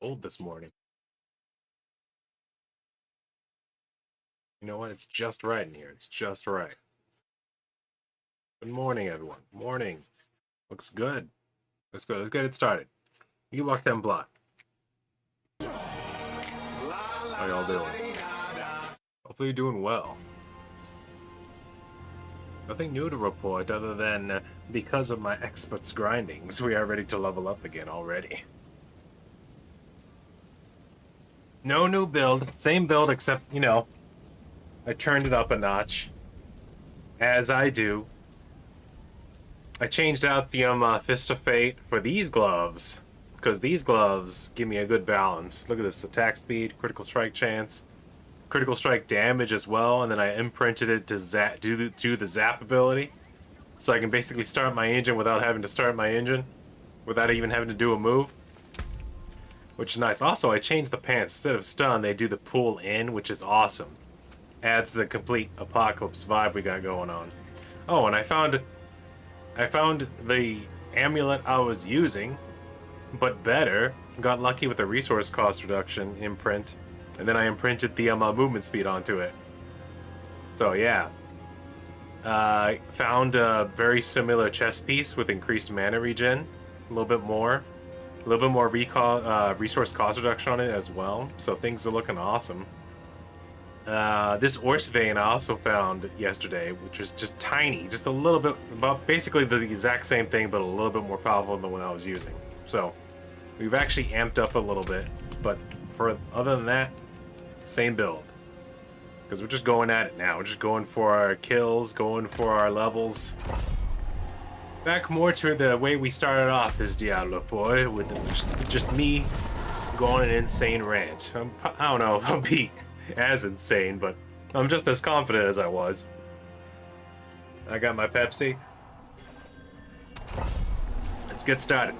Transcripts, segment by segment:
Cold this morning. You know what? It's just right in here. It's just right. Good morning, everyone. Morning. Looks good. Let's go. Let's get it started. You walk them block. How y'all doing? Hopefully you're doing well. Nothing new to report other than because of my expert's grindings, we are ready to level up again already. No new build. Same build except, I turned it up a notch. As I do. I changed out the Fist of Fate for these gloves, because these gloves give me a good balance. Look at this, attack speed, critical strike chance, critical strike damage as well, and then I imprinted it to do the zap ability, so I can basically start my engine without having to start my engine, without even having to do a move, which is nice. Also, I changed the pants. Instead of stun, they do the pull in, which is awesome. Adds to the complete apocalypse vibe we got going on. Oh, and I found the amulet I was using, but better. Got lucky with the resource cost reduction imprint, and then I imprinted the movement speed onto it. So yeah, found a very similar chest piece with increased mana regen, a little bit more resource cost reduction on it as well. So things are looking awesome. This Orse vein I also found yesterday, which was just tiny, just a little bit, about basically the exact same thing, but a little bit more powerful than the one I was using. So we've actually amped up a little bit, but other than that, same build. Because we're just going at it now. We're just going for our kills, going for our levels. Back more to the way we started off this Diablo 4, with just me going an insane rant. I don't know if I'll be as insane, but I'm just as confident as I was. I got my Pepsi. Let's get started.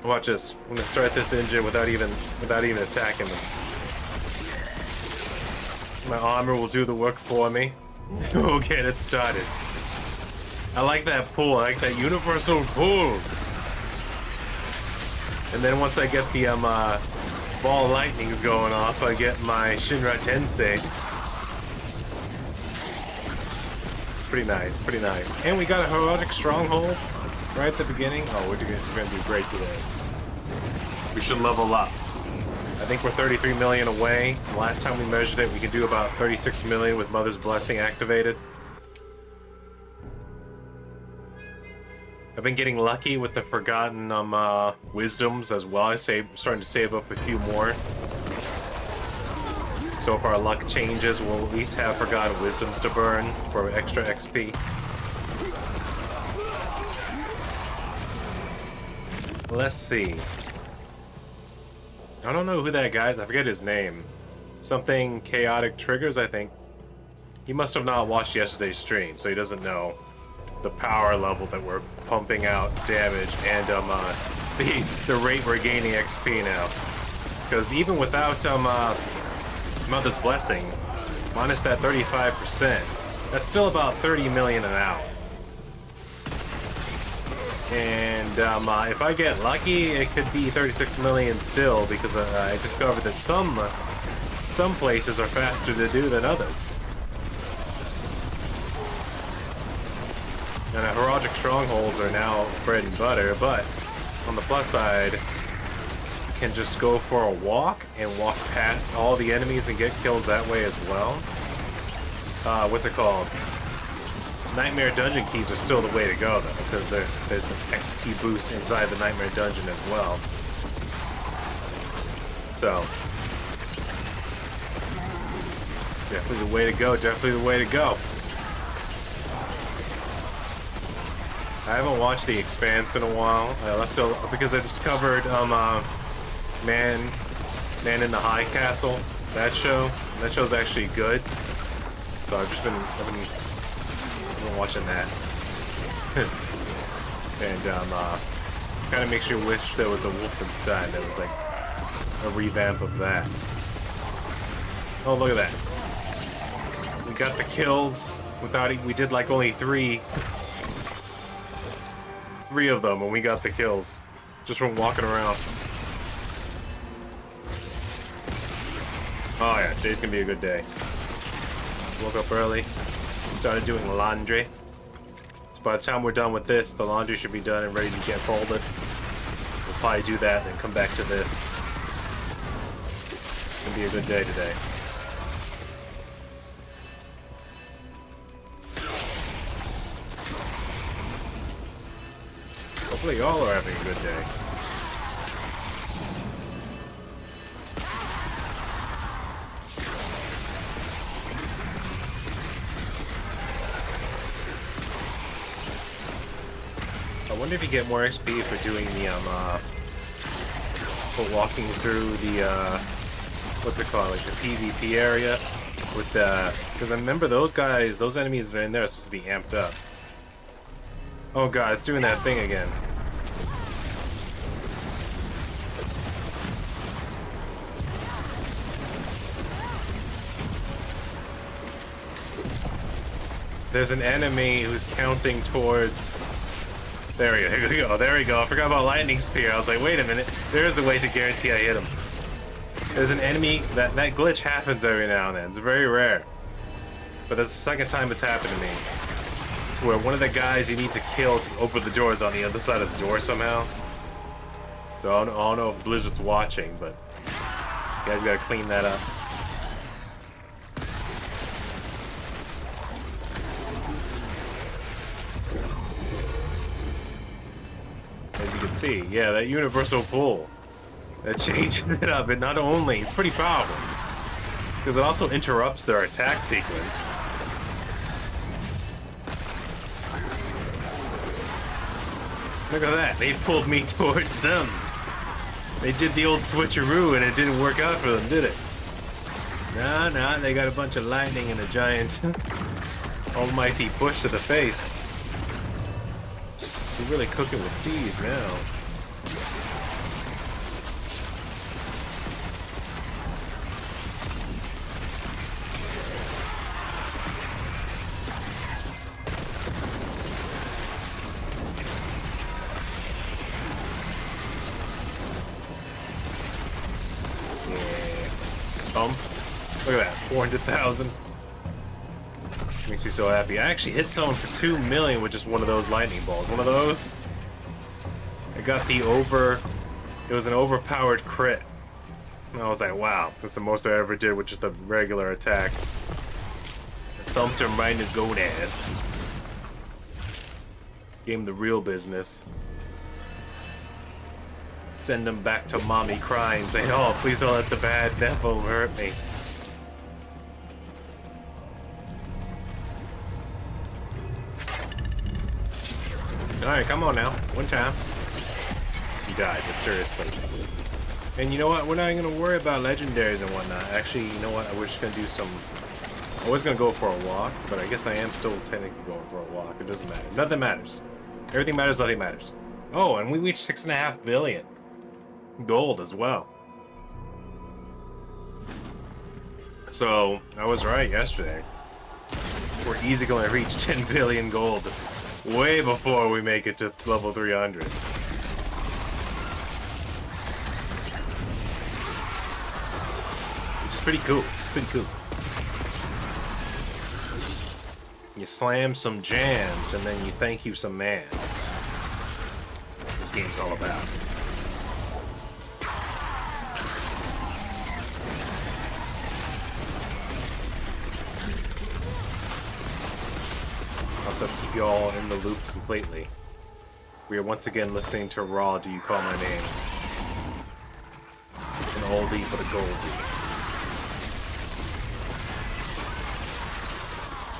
Watch this. I'm gonna start this engine without even attacking them. My armor will do the work for me. We'll get it started. I like that pull. I like that universal pull. And then once I get the ball lightnings going off, I get my Shinra Tensei. Pretty nice, pretty nice. And we got a heroic stronghold right at the beginning. Oh, we're gonna do great today. We should level up. I think we're 33 million away. Last time we measured it, we can do about 36 million with Mother's Blessing activated. I've been getting lucky with the forgotten wisdoms as well. I'm starting to save up a few more. So if our luck changes, we'll at least have forgotten wisdoms to burn for extra XP. Let's see. I don't know who that guy is. I forget his name. Something Chaotic Triggers, I think. He must have not watched yesterday's stream, so he doesn't know the power level that we're pumping out damage and the rate we're gaining XP now. Because even without Mother's Blessing, minus that 35%, that's still about 30 million an hour. And if I get lucky, it could be 36 million still, because I discovered that some places are faster to do than others. And heroic strongholds are now bread and butter, but on the plus side, you can just go for a walk and walk past all the enemies and get kills that way as well. What's it called? Nightmare Dungeon keys are still the way to go, though, because there's an XP boost inside the Nightmare Dungeon as well. So, definitely the way to go, definitely the way to go. I haven't watched The Expanse in a while. I left it because I discovered Man in the High Castle. That show's actually good. So I've been watching that. And kind of makes you wish there was a Wolfenstein that was like a revamp of that. Oh, look at that. We got the kills without we did like only three of them, and we got the kills just from walking around. Oh yeah, today's gonna be a good day. Woke up early, started doing laundry. So by the time we're done with this, the laundry should be done and ready to get folded. We'll probably do that, then come back to this. It's gonna be a good day today. Hopefully y'all are having a good day. I wonder if you get more XP for doing the for walking through the what's it called, like the PvP area with the, because I remember those guys, those enemies that are in there are supposed to be amped up. Oh god, it's doing that thing again. There's an enemy who's counting towards. There we go. There we go. I forgot about lightning spear. I was like, wait a minute. There is a way to guarantee I hit him. There's an enemy that glitch happens every now and then. It's very rare, but that's the second time it's happened to me. Where one of the guys you need to kill to open the door is on the other side of the door somehow. So I don't know if Blizzard's watching, but you guys gotta clean that up. As you can see, yeah, that universal pull, that changes it up, and not only, it's pretty powerful, because it also interrupts their attack sequence. Look at that, they pulled me towards them. They did the old switcheroo and it didn't work out for them, did it? Nah, they got a bunch of lightning and a giant almighty push to the face. We're really cooking with steez now. Look at that, 400,000. Makes me so happy. I actually hit someone for 2 million with just one of those lightning balls. One of those. I got the it was an overpowered crit. And I was like, wow, that's the most I ever did with just a regular attack. I thumped him right in his gonads. Gave him the real business. Send him back to mommy crying, saying, oh, please don't let the bad devil hurt me. Alright, come on now. One time. You died, mysteriously. And you know what? We're not even gonna worry about legendaries and whatnot. Actually, you know what? I was just gonna do some... I was gonna go for a walk, but I guess I am still technically going for a walk. It doesn't matter. Nothing matters. Everything matters, nothing matters. Oh, and we reached 6.5 billion. Gold as well. So, I was right yesterday. We're easily going to reach 10 billion gold way before we make it to level 300. Which is pretty cool. It's pretty cool. You slam some jams and then you thank you some mans. This game's all about. Also, to keep you all in the loop completely, we are once again listening to Raw, Do You Call My Name? An oldie but a goldie.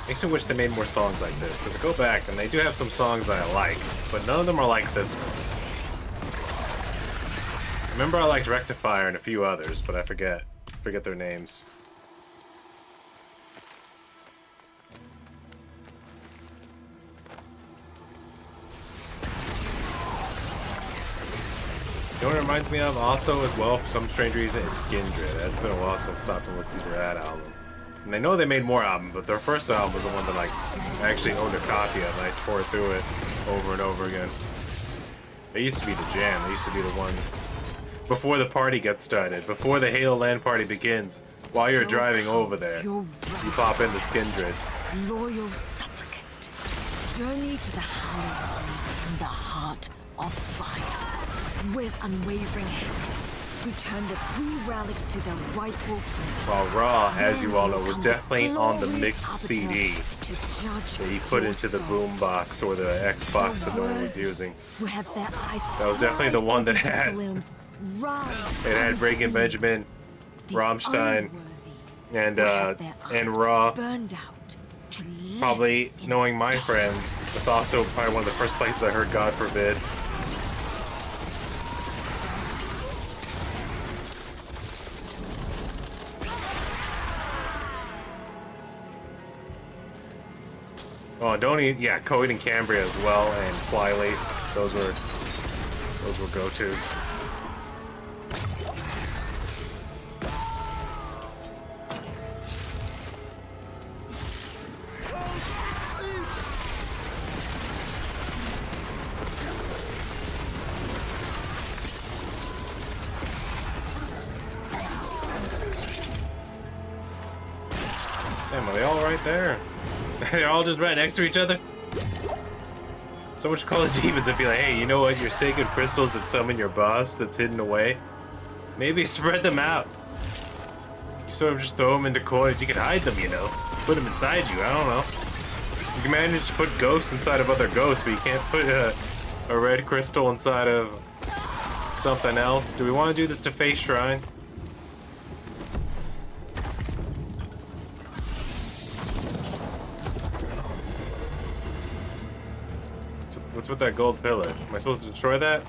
Makes me wish they made more songs like this, because I go back and they do have some songs that I like, but none of them are like this one. Remember I liked Rectifier and a few others, but I forget their names. You know what it reminds me of also as well, for some strange reason, is Skindred. It's been a while since I stopped and listened to that album. And I know they made more albums, but their first album was the one that like I actually owned a copy of and I tore through it over and over again. They used to be the jam. They used to be the one before the party gets started, before the Halo LAN party begins. While you're So driving over comes there, your you pop into Skindred. loyal supplicant. Journey to the hallowed place in the heart of fire. With unwavering hand, return the 3 relics to their rightful place. While Raw, as you all know, was Then definitely on the glorious mixed arbiter CD to judge that he put your into the soul. boombox or the Xbox that no one was worthy using. who have their eyes That was definitely the one that wide had- open to glimpse rise It had Breaking unseen. Benjamin, The Rammstein, unworthy and will have their eyes Raw. burned out to live Probably in knowing my dark. friends, that's also probably one of the first places I heard God Forbid. Oh, and don't eat, yeah, Coed and Cambria as well, and Flylate. Those were go-tos. Damn, are they all right there? They're all just right next to each other? So much call the demons and be like, hey, you know what? Your sacred crystals that summon your boss that's hidden away? Maybe spread them out. You sort of just throw them into coins. You can hide them, you know. Put them inside you. I don't know. You can manage to put ghosts inside of other ghosts, but you can't put a red crystal inside of something else. Do we want to do this to face shrines? What's with that gold pillar? Am I supposed to destroy that?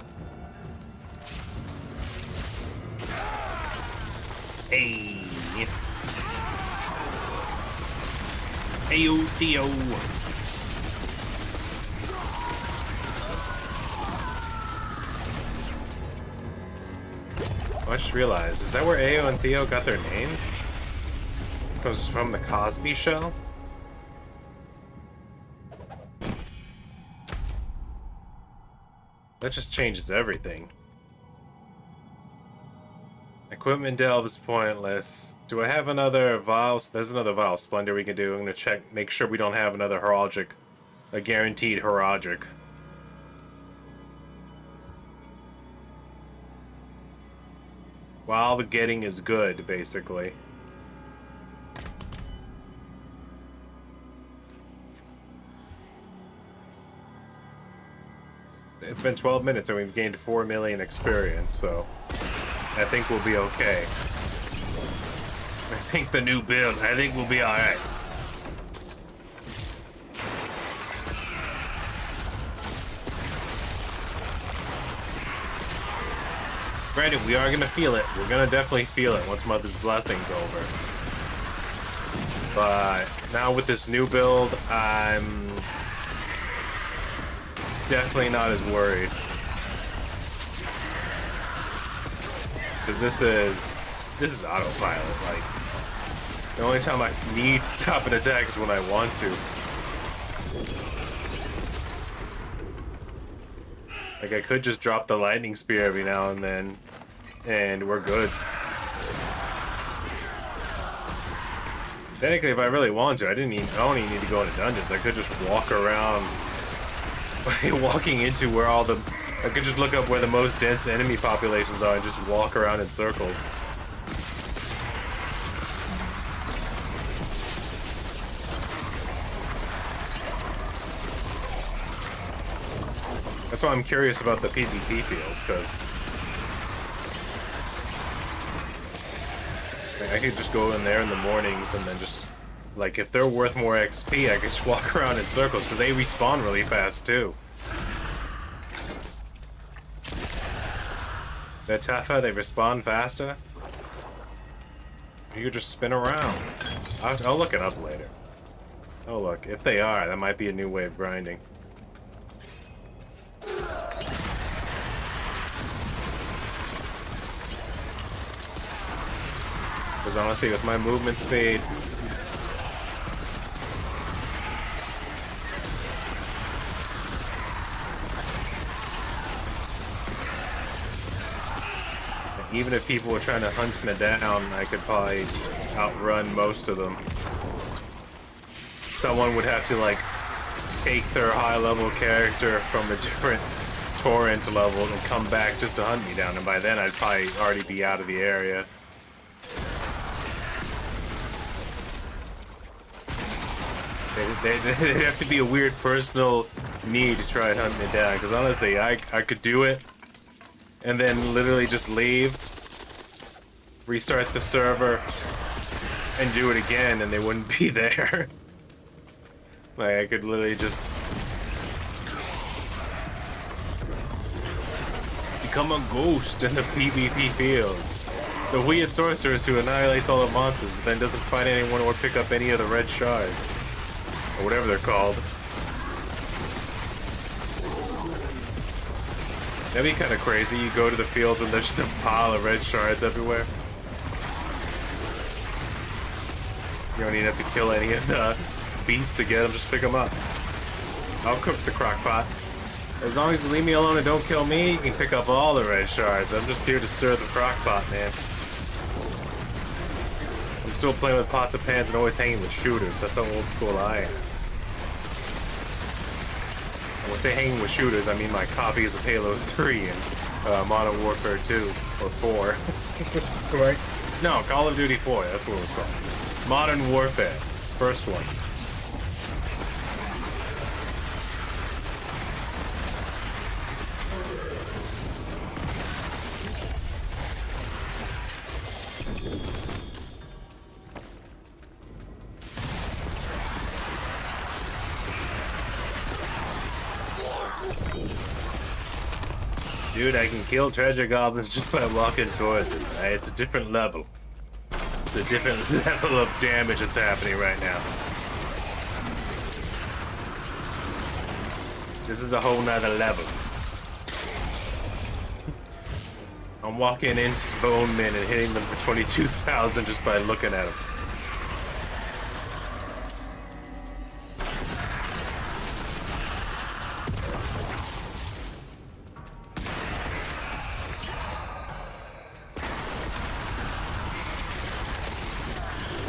Hey! Heyo, Theo! I just realized, is that where Ayo and Theo got their name? Comes from the Cosby Show? That just changes everything. Equipment delve is pointless. Do I have another vial? There's another vial splendor we can do. I'm gonna check, make sure we don't have another heraldic. A guaranteed heraldic. While the getting is good, basically. It's been 12 minutes and we've gained 4 million experience, so I think we'll be okay. I think the new build, I think we'll be alright. Granted, we are gonna feel it. We're gonna definitely feel it once Mother's Blessing's over. But now with this new build, I'm definitely not as worried. Because this is autopilot. Like, the only time I need to stop an attack is when I want to. Like, I could just drop the lightning spear every now and then, and we're good. Technically, if I really wanted to, I don't even need to go into dungeons. I could just walk around, walking into where all the... I could just look up where the most dense enemy populations are and just walk around in circles. That's why I'm curious about the PvP fields, because I could just go in there in the mornings and then just, like, if they're worth more XP, I could just walk around in circles, because they respawn really fast, too. They're tougher, they respawn faster. You could just spin around. I'll look it up later. Oh, look, if they are, that might be a new way of grinding. Because honestly, with my movement speed, even if people were trying to hunt me down, I could probably outrun most of them. Someone would have to, like, take their high-level character from a different torrent level and come back just to hunt me down, and by then I'd probably already be out of the area. It'd have to be a weird personal need to try and hunt me down, because honestly, I could do it, and then literally just leave, restart the server, and do it again, and they wouldn't be there. Like, I could literally just become a ghost in the PvP field. The weird sorceress who annihilates all the monsters, but then doesn't find anyone or pick up any of the red shards. Or whatever they're called. That'd be kind of crazy. You go to the fields and there's just a pile of red shards everywhere. You don't even have to kill any of the beasts to get them, just pick them up. I'll cook the crock pot. As long as you leave me alone and don't kill me, you can pick up all the red shards. I'm just here to stir the crock pot, man. I'm still playing with pots and pans and always hanging with shooters. That's how old school I am. When I say hanging with shooters, I mean my copies of Halo 3 and Modern Warfare 2 or 4. Right? No, Call of Duty 4. That's what it was called. Modern Warfare, first one. Dude, I can kill treasure goblins just by walking towards it. It's a different level. It's a different level of damage that's happening right now. This is a whole nother level. I'm walking into bone men and hitting them for 22,000 just by looking at them.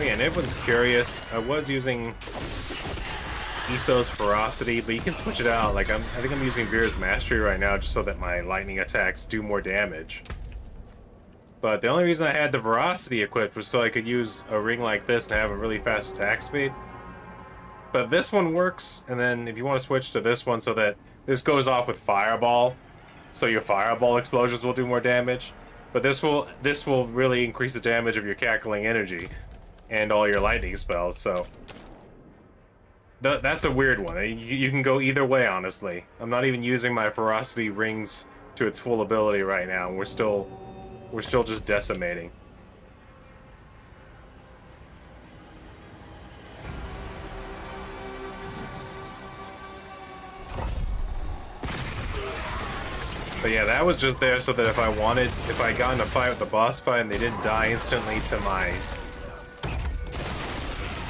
Again, everyone's curious. I was using Iso's Ferocity, but you can switch it out. Like, I think I'm using Veer's Mastery right now just so that my lightning attacks do more damage. But the only reason I had the Ferocity equipped was so I could use a ring like this and have a really fast attack speed. But this one works, and then if you want to switch to this one so that this goes off with Fireball, so your Fireball explosions will do more damage. But this will really increase the damage of your Cackling Energy and all your lightning spells, so that's a weird one. You can go either way, honestly. I'm not even using my Ferocity rings to its full ability right now. We're still just decimating. But yeah, that was just there so that if I got in a fight with the boss fight and they didn't die instantly to my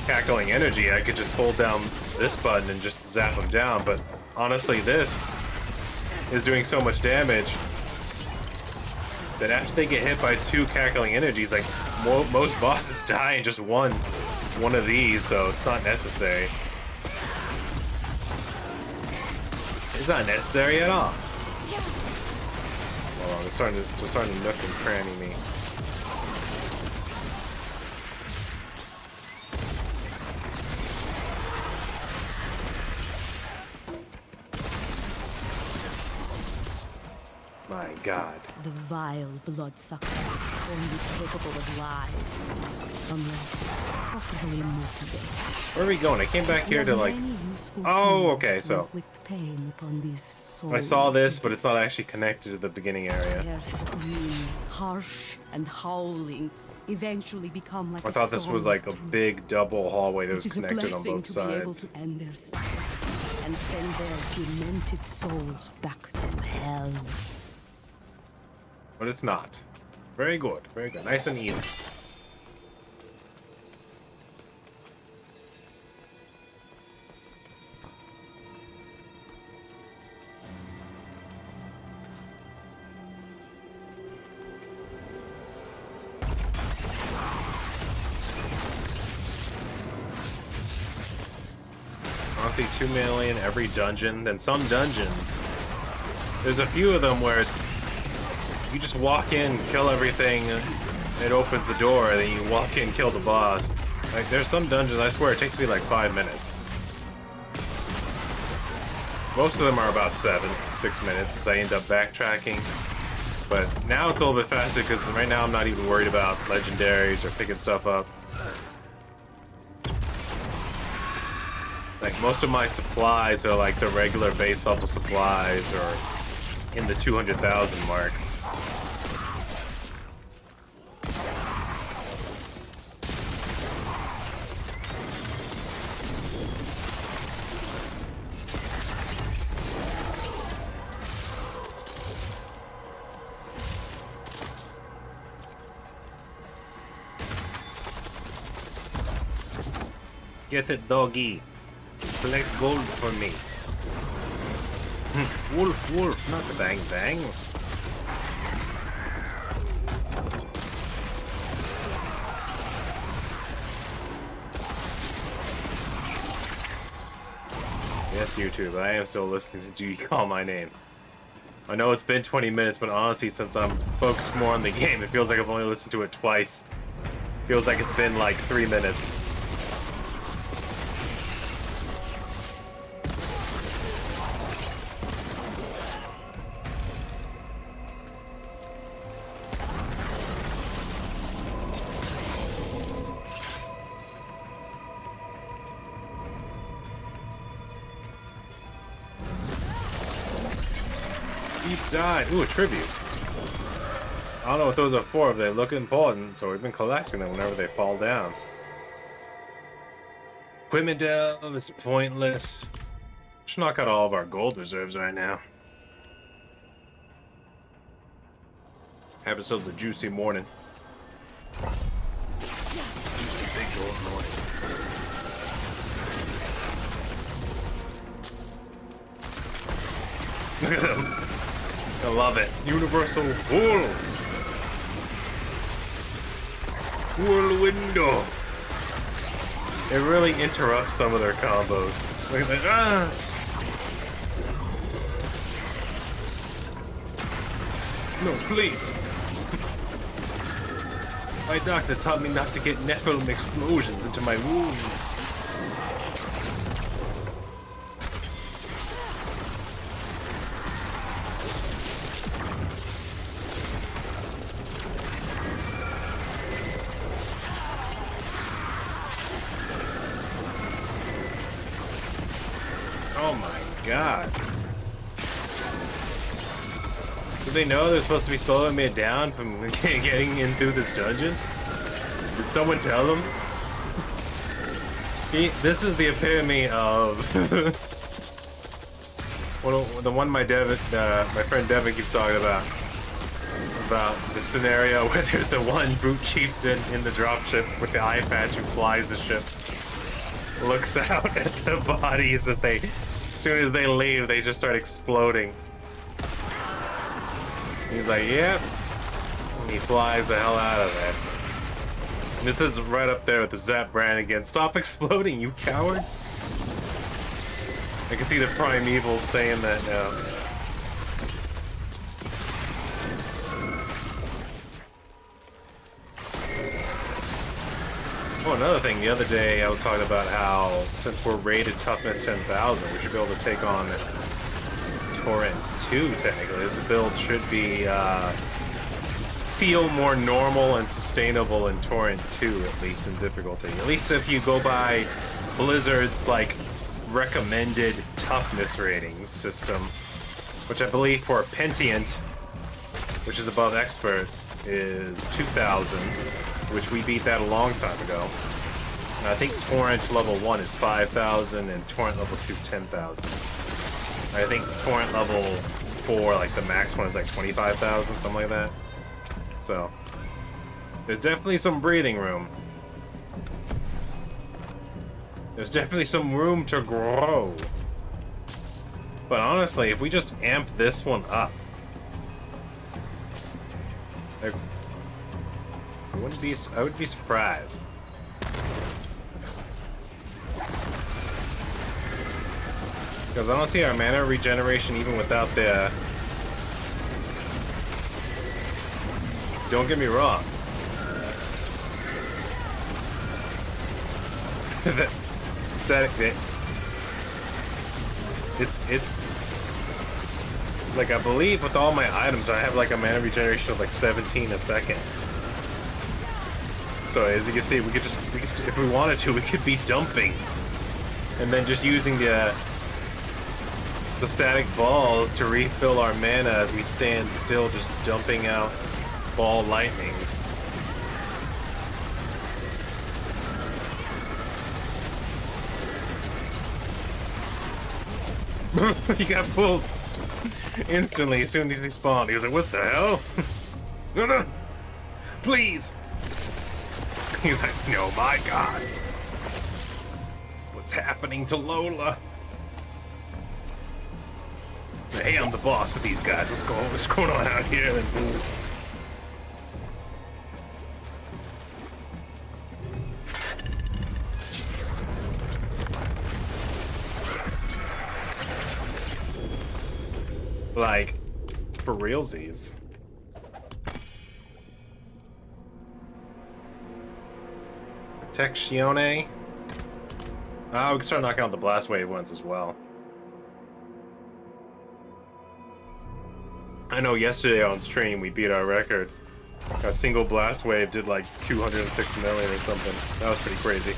Cackling Energy, I could just hold down this button and just zap them down. But honestly, this is doing so much damage that after they get hit by 2 Cackling Energies, like most bosses die in just one of these, so it's not necessary. It's not necessary at all. Hold on, they're starting to nook and cranny me. My God. The vile bloodsucker, only capable of lies, unless properly motivated. Where are we going? I came back here to like... Oh, okay, so... I saw this, but it's not actually connected to the beginning area. Their screams, harsh and howling, eventually become like I thought this was like a big double hallway that was connected on both sides. To end their suffering and send their demented souls back to hell. But it's not. Very good, very good. Nice and easy. Honestly, 2 million every dungeon. Then some dungeons, there's a few of them where it's you just walk in, kill everything, it opens the door, and then you walk in, kill the boss. Like, there's some dungeons, I swear, it takes me like 5 minutes. Most of them are about 6 minutes, because I end up backtracking. But now it's a little bit faster, because right now I'm not even worried about legendaries or picking stuff up. Like, most of my supplies are like the regular base level supplies, or in the 200,000 mark. Get it, doggy. Collect gold for me. Wolf, wolf, not bang bang. Yes, YouTube, I am still listening to you call my name. I know it's been 20 minutes, but honestly, since I'm focused more on the game, it feels like I've only listened to it twice. Feels like it's been like 3 minutes. Died. Ooh, a tribute. I don't know what those are for, but they look important, so we've been collecting them whenever they fall down. Equipment delve is pointless. Should knock out all of our gold reserves right now. Episode's a juicy morning. Juicy big gold morning. Look at them. I love it. Universal Wool! Wool window! It really interrupts some of their combos. Look at that. Ah! No, please! My doctor taught me not to get Nephilim explosions into my wounds. Oh my god. Did they know they're supposed to be slowing me down from getting in through this dungeon? Did someone tell them? This is the epitome of well, the one my friend Devin keeps talking about the scenario where there's the one brute chieftain in the dropship with the eye patch who flies the ship, looks out at the bodies as soon as they leave, they just start exploding. He's like, yep. And he flies the hell out of it. And this is right up there with the Zap brand again. Stop exploding, you cowards! I can see the Primevals saying that now. Oh, another thing, the other day I was talking about how, since we're rated toughness 10,000, we should be able to take on Torrent 2, technically. This build should be, feel more normal and sustainable in Torrent 2, at least in difficulty. At least if you go by Blizzard's, like, recommended toughness ratings system, which I believe for Pentient, which is above Expert, is 2,000. Which we beat that a long time ago. And I think Torrent level 1 is 5,000 and Torrent level 2 is 10,000. I think Torrent level 4, like the max one, is like 25,000, something like that. So, there's definitely some breathing room. There's definitely some room to grow. But honestly, if we just amp this one up, like, I would be surprised. Because I don't see our mana regeneration even without the... Don't get me wrong. The static bit. It's like, I believe with all my items I have like a mana regeneration of like 17 a second. So as you can see, we could if we wanted to, we could be dumping and then just using the static balls to refill our mana as we stand still, just dumping out ball lightnings. He got pulled instantly as soon as he spawned. He was like, what the hell? No, no, please. He was like, no, my God. What's happening to Lola? Hey, I'm the boss of these guys. What's going on out here? Like, for realsies. Protezione. We can start knocking out the blast wave ones as well. I know yesterday on stream we beat our record. A single blast wave did like 206 million or something. That was pretty crazy.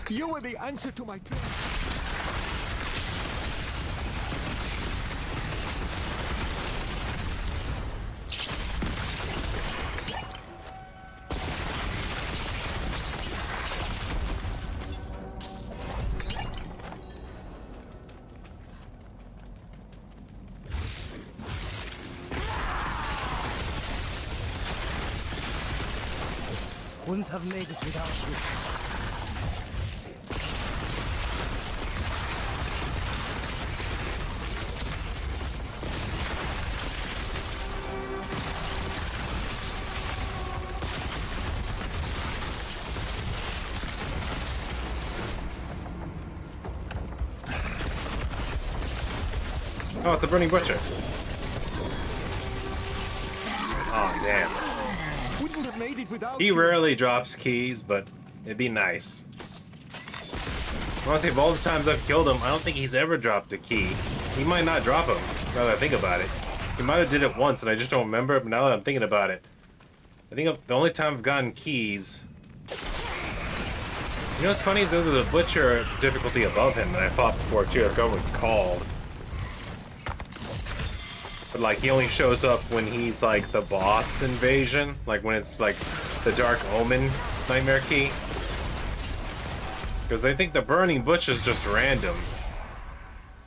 You were the answer to my prayer. Wouldn't have made it without you. Oh, it's the Burning Butcher. Oh, damn. Wouldn't have made it without He you. rarely drops keys, but it'd be nice. Honestly, of all the times I've killed him, I don't think he's ever dropped a key. He might not drop him, now that I think about it. He might have did it once, and I just don't remember, but now that I'm thinking about it, I think the only time I've gotten keys... You know what's funny is there's a Butcher difficulty above him that I fought before, too. I forgot what it's called. But, like, he only shows up when he's, like, the boss invasion. Like, when it's, like, the Dark Omen Nightmare Key. Because they think the Burning Butch is just random.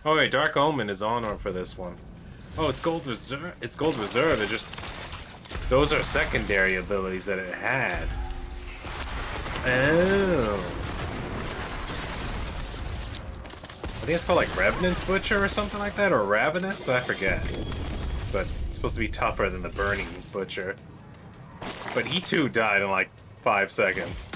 Oh, wait, Dark Omen is on for this one. Oh, it's Gold Reserve. It's Gold Reserve. It just... Those are secondary abilities that it had. Oh. I think it's called, like, Revenant Butcher or something like that, or Ravenous? I forget. But it's supposed to be tougher than the Burning Butcher. But he too died in like 5 seconds.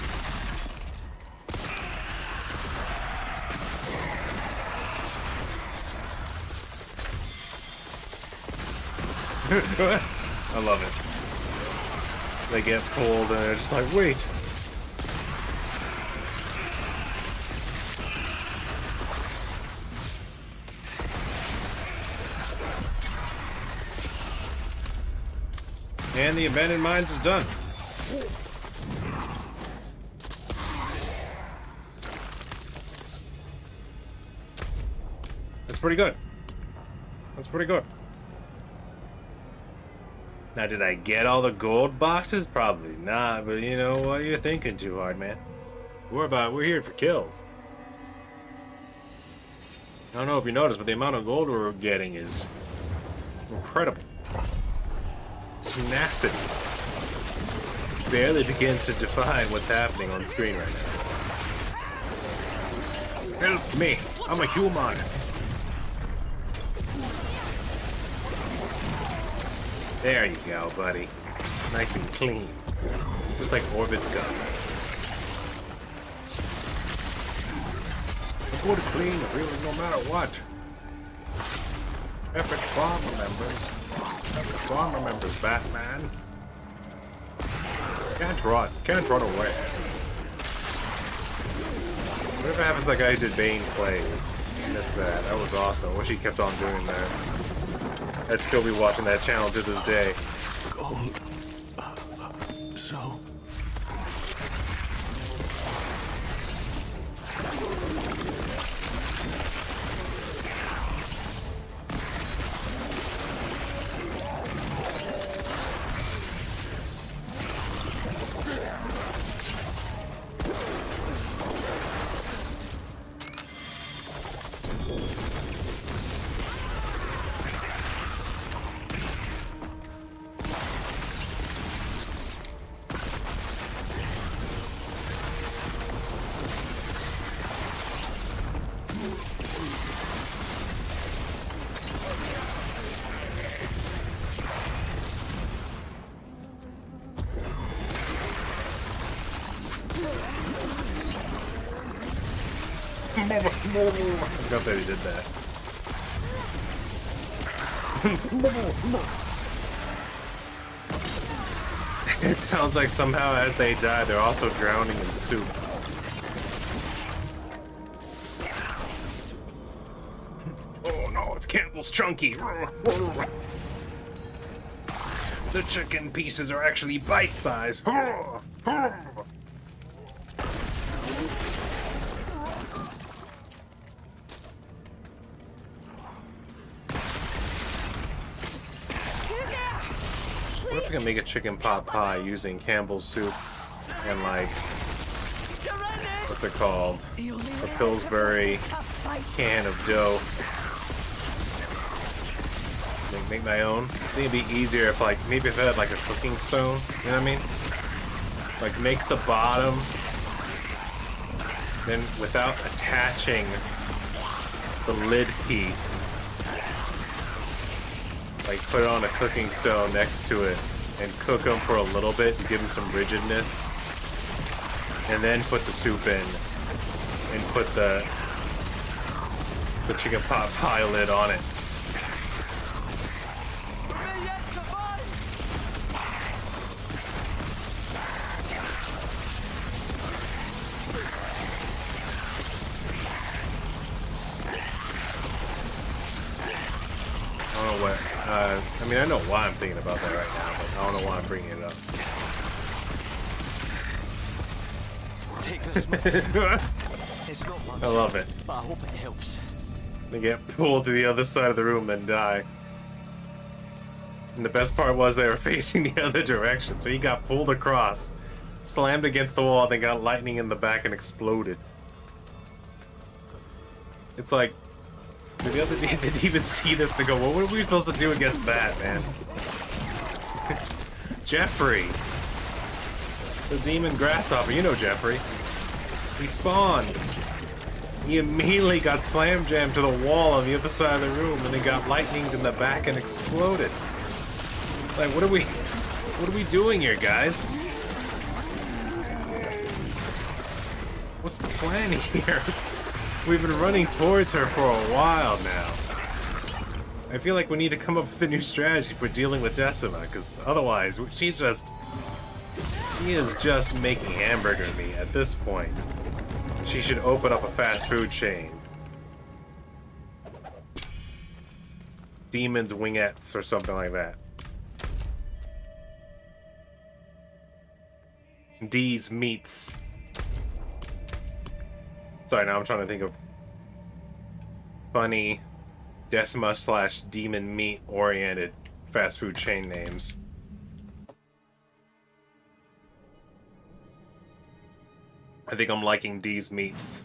I love it. They get pulled and they're just like, wait. And the Abandoned Mines is done. That's pretty good. That's pretty good. Now, did I get all the gold boxes? Probably not, but you know what? You're thinking too hard, man. We're here for kills. I don't know if you noticed, but the amount of gold we're getting is incredible. Tenacity barely begins to define what's happening on screen right now. Help me! I'm a human! There you go, buddy. Nice and clean. Just like Orbit's gun. I'm going to clean, really, no matter what. Epic Farm remembers. Epic Farm remembers Batman. Can't run. Can't run away. Whatever happens to that guy who did Bane plays. Missed that. That was awesome. Wish he kept on doing that. I'd still be watching that channel to this day. Gold. So. I forgot that he did that. It sounds like somehow as they die, they're also drowning in soup. Oh no, it's Campbell's Chunky. The chicken pieces are actually bite-sized. What if we can make a chicken pot pie using Campbell's soup and like, what's it called? A Pillsbury can of dough. Make my own. I think it'd be easier if like, maybe if I had like a cooking stone, you know what I mean? Like make the bottom, then without attaching the lid piece, like put it on a cooking stone next to it and cook them for a little bit to give them some rigidness, and then put the soup in and put the chicken pot pie lid on it. I mean, I know why I'm thinking about that right now, but I don't know why I'm bringing it up. Take this. It's not much, I love it. but I hope it helps. They get pulled to the other side of the room, then die. And the best part was they were facing the other direction, so he got pulled across, slammed against the wall, then got lightning in the back and exploded. It's like, did the other team didn't even see this to go, well, what are we supposed to do against that, man? Jeffrey. The demon grasshopper, you know Jeffrey. He spawned. He immediately got slam jammed to the wall on the other side of the room and then got lightninged in the back and exploded. Like, what are we doing here, guys? What's the plan here? We've been running towards her for a while now. I feel like we need to come up with a new strategy for dealing with Decima, because otherwise, she is just making hamburger meat at this point. She should open up a fast food chain. Demon's Wingettes or something like that. D's Meats. Sorry, now I'm trying to think of funny Decima / demon meat oriented fast food chain names. I think I'm liking D's Meats.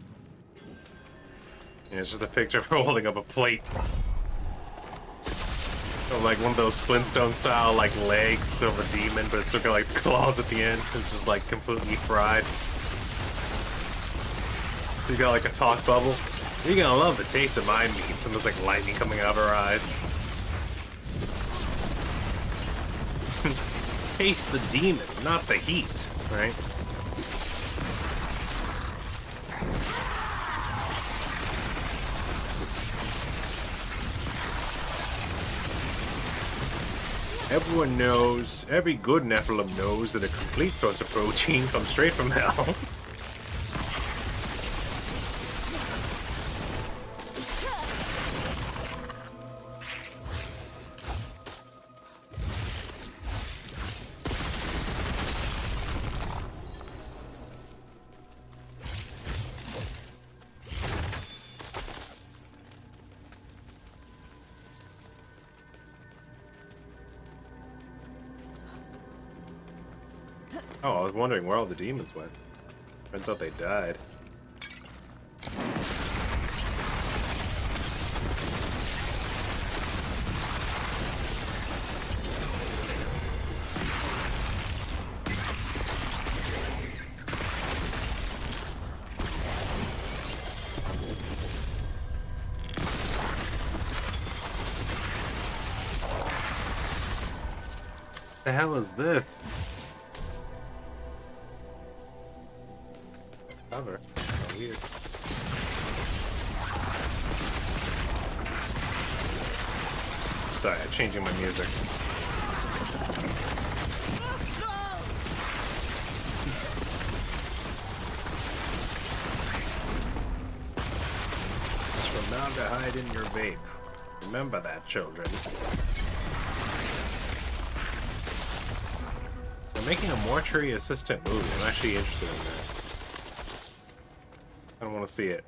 And it's just a picture of her holding up a plate. Or like one of those Flintstone style like legs of a demon, but it's still got like claws at the end. It's just like completely fried. She's got like a talk bubble. You're gonna love the taste of my meats, and there's like lightning coming out of her eyes. chase the demon, not the heat, right? Everyone knows, every good Nephilim knows that a complete source of protein comes straight from hell. Oh, I was wondering where all the demons went. Turns out they died. What the hell is this? Cover. Oh, weird. Sorry, I'm changing my music. Just remember to hide in your vape. Remember that, children. They're making a mortuary assistant movie. I'm actually interested in that. I don't want to see it.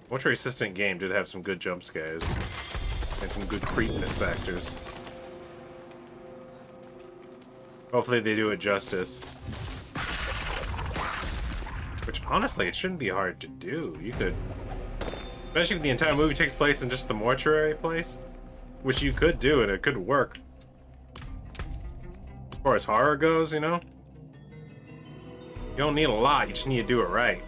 Mortuary Assistant game did have some good jump scares and some good creepiness factors. Hopefully they do it justice. Which, honestly, it shouldn't be hard to do. You could... Especially if the entire movie takes place in just the mortuary place. Which you could do, and it could work. As far as horror goes, you know? You don't need a lot, you just need to do it right.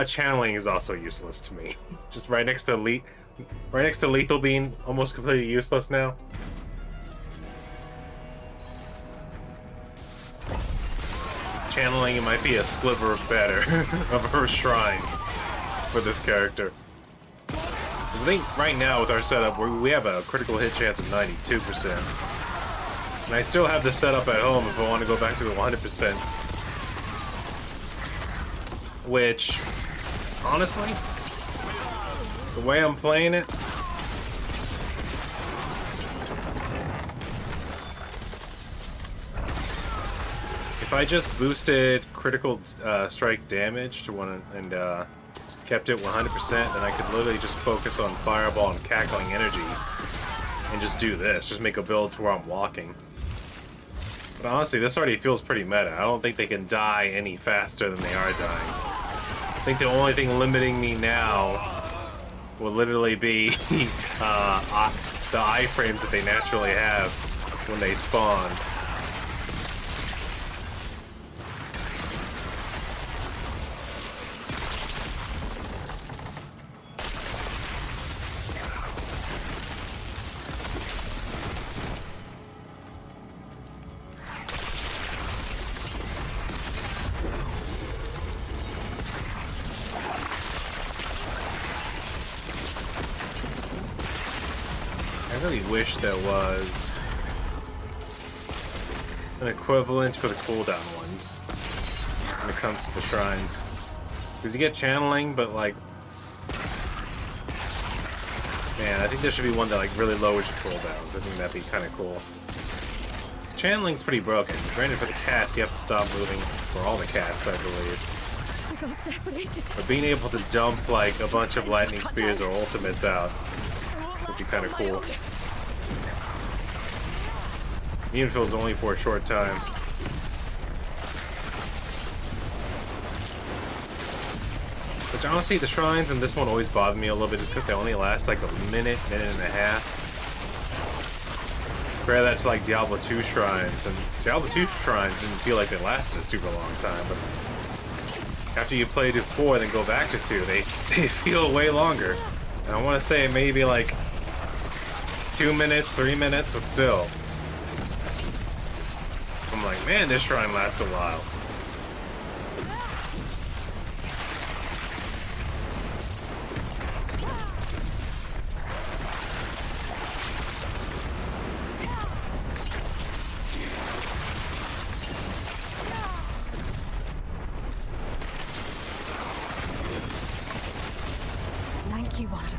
Channeling is also useless to me. Just right next to lethal being almost completely useless now. Channeling, it might be a sliver of better of her shrine for this character. I think right now with our setup, we have a critical hit chance of 92%. And I still have this set up at home if I want to go back to the 100%. Which, honestly, the way I'm playing it, if I just boosted critical strike damage to one and kept it 100%, then I could literally just focus on fireball and cackling energy and just do this. Just make a build to where I'm walking. But honestly, this already feels pretty meta. I don't think they can die any faster than they are dying. I think the only thing limiting me now will literally be the iframes that they naturally have when they spawn. I really wish there was an equivalent for the cooldown ones when it comes to the shrines. Because you get channeling, but like... Man, I think there should be one that like really lowers your cooldowns. I think that'd be kind of cool. Channeling's pretty broken. Granted, for the cast, you have to stop moving for all the casts, I believe. But being able to dump like a bunch of lightning spears or ultimates out would be kind of cool. Even if it was only for a short time. Which honestly, the shrines in this one always bother me a little bit just because they only last like a minute, minute and a half. Compare that to like Diablo 2 shrines, and Diablo 2 shrines didn't feel like they lasted a super long time, but after you play to 4 then go back to 2, they feel way longer. I want to say maybe like 2 minutes, 3 minutes, but still. I'm like, man, this shrine lasts a while. Thank you, Wanderer.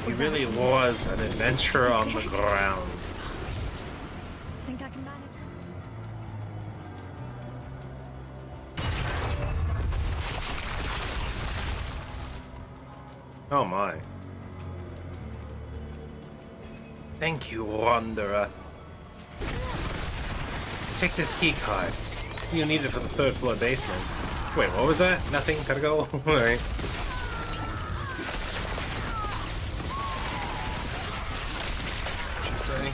He really was an adventurer on the ground. Think I can manage? Oh my. Thank you, Wanderer. Take this key card. You need it for the 3rd floor basement. Wait, what was that? Nothing? Gotta go? Alright. What'd you say?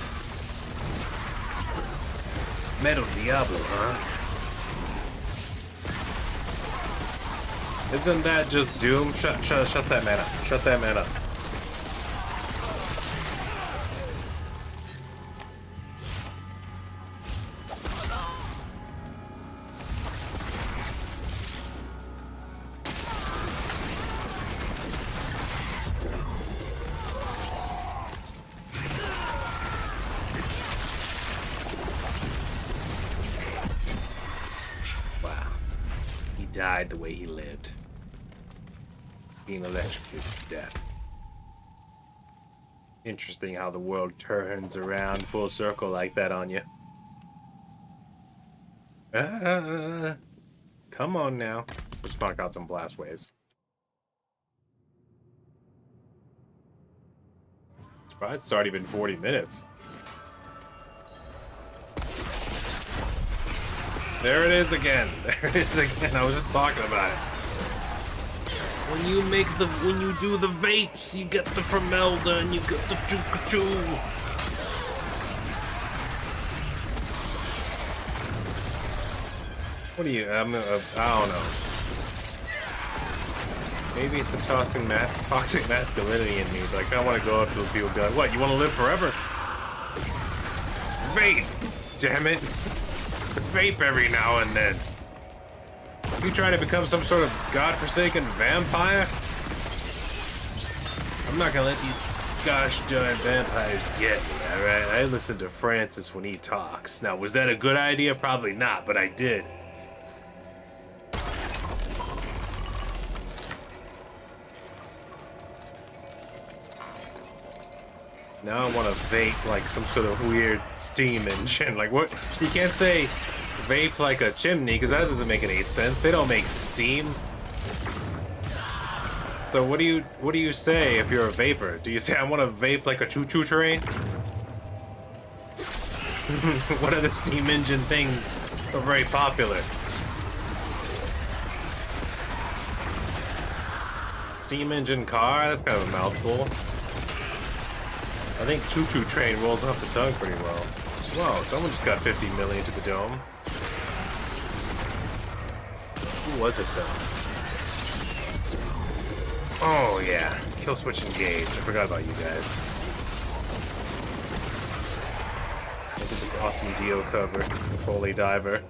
Metal Diablo, huh? Isn't that just Doom? Shut that man up. Shut that man up. Wow. He died the way he lived. Being electrocuted to death. Interesting how the world turns around full circle like that on you. Come on now. Let's knock out some blast waves. Surprised it's already been 40 minutes. There it is again. There it is again. I was just talking about it. When you do the vapes, you get the Formelda and you get the choo-choo. What are you? I don't know. Maybe it's the toxic masculinity in me, but I kind of want to go up to those people and be like, "What? You want to live forever?" Vape, damn it! Vape every now and then. You trying to become some sort of godforsaken vampire? I'm not gonna let these gosh darn vampires get me, alright? I listen to Francis when he talks. Now, was that a good idea? Probably not, but I did. Now I want to vape like some sort of weird steam engine. Like, what? You can't say vape like a chimney, because that doesn't make any sense. They don't make steam. So what do you say if you're a vapor? Do you say I want to vape like a choo-choo train? What other steam engine things are very popular? Steam engine car? That's kind of a mouthful. I think choo-choo train rolls off the tongue pretty well. Whoa, someone just got 50 million to the dome. Who was it though? Oh yeah, kill switch engage. I forgot about you guys. Look at this awesome Dio cover, Foley Diver.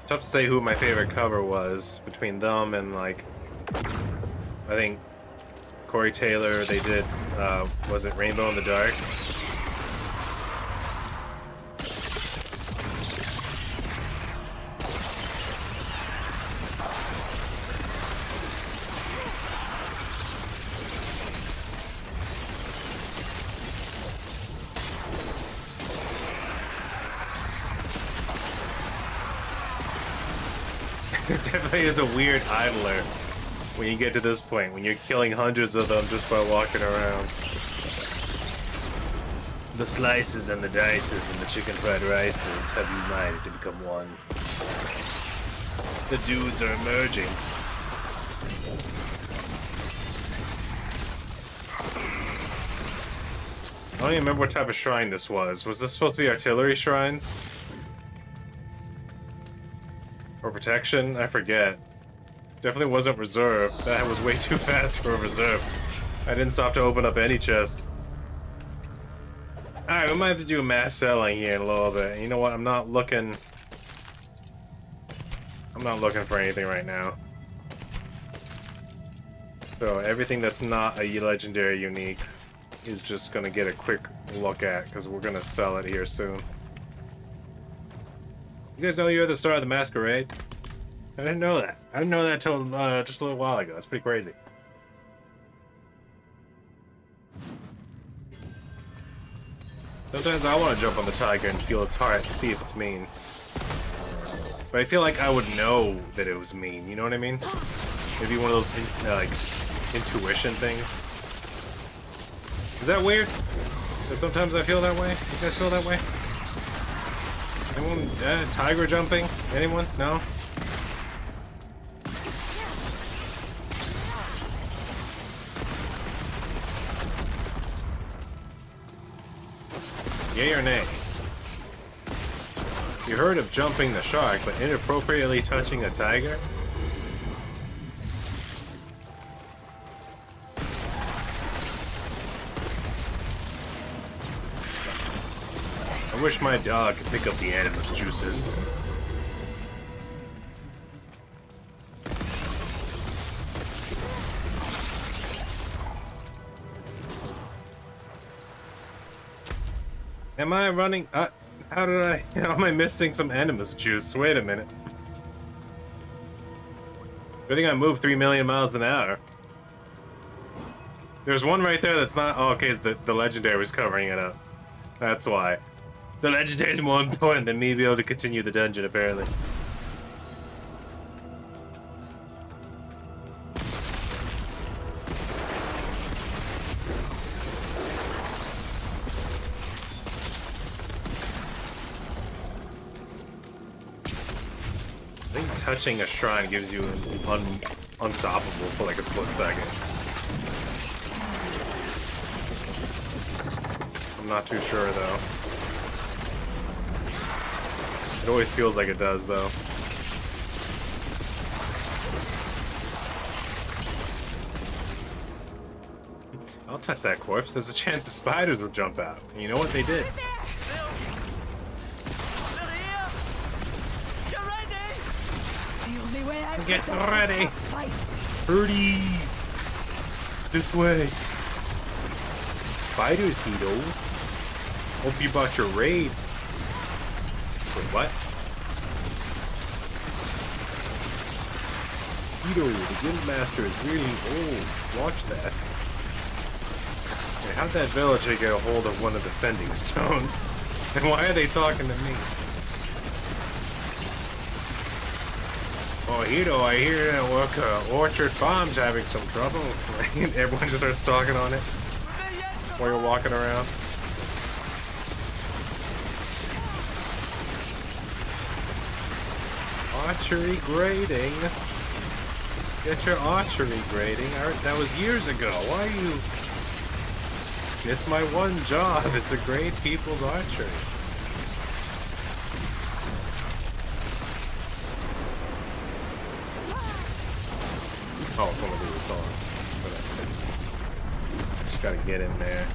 Tough to say who my favorite cover was between them and like, I think Corey Taylor. They did, was it Rainbow in the Dark? It definitely is a weird idler when you get to this point, when you're killing hundreds of them just by walking around. The slices and the dices and the chicken fried rices have united to become one. The dudes are emerging. I don't even remember what type of shrine this was. Was this supposed to be artillery shrines? Or protection? I forget. Definitely wasn't reserve. That was way too fast for a reserve. I didn't stop to open up any chest. Alright, we might have to do mass selling here in a little bit. You know what? I'm not looking for anything right now. So everything that's not a legendary unique is just gonna get a quick look at, because we're gonna sell it here soon. You guys know you're the star of the masquerade? I didn't know that. I didn't know that till just a little while ago. That's pretty crazy. Sometimes I want to jump on the tiger and feel its heart to see if it's mean. But I feel like I would know that it was mean, you know what I mean? Maybe one of those, like, intuition things. Is that weird? That sometimes I feel that way? You guys feel that way? Anyone? Tiger jumping? Anyone? No? Yay or nay? You heard of jumping the shark, but inappropriately touching a tiger? I wish my dog could pick up the animal's juices. Am I running? How am I missing some animus juice? Wait a minute. Good thing I moved 3 million miles an hour. There's one right there that's not. Oh, okay, the legendary was covering it up. That's why. The legendary is more important than me being able to continue the dungeon, apparently. I think touching a shrine gives you unstoppable for like a split second. I'm not too sure though. It always feels like it does though. I'll touch that corpse. There's a chance the spiders will jump out. And you know what they did? Get ready! Birdie! This way! Spiders, Hito! Hope you bought your raid. Wait, what? Hito, the guildmaster is really old. Watch that. Wait, how'd that villager get a hold of one of the sending stones? And why are they talking to me? Oh, Hito, I hear that Orchard Farm's having some trouble. Everyone just starts talking on it while you're walking around. Archery grading. Get your archery grading. That was years ago. Why are you... It's my one job is to grade people's archery. Oh, it's only the song. Whatever. Just gotta get in there.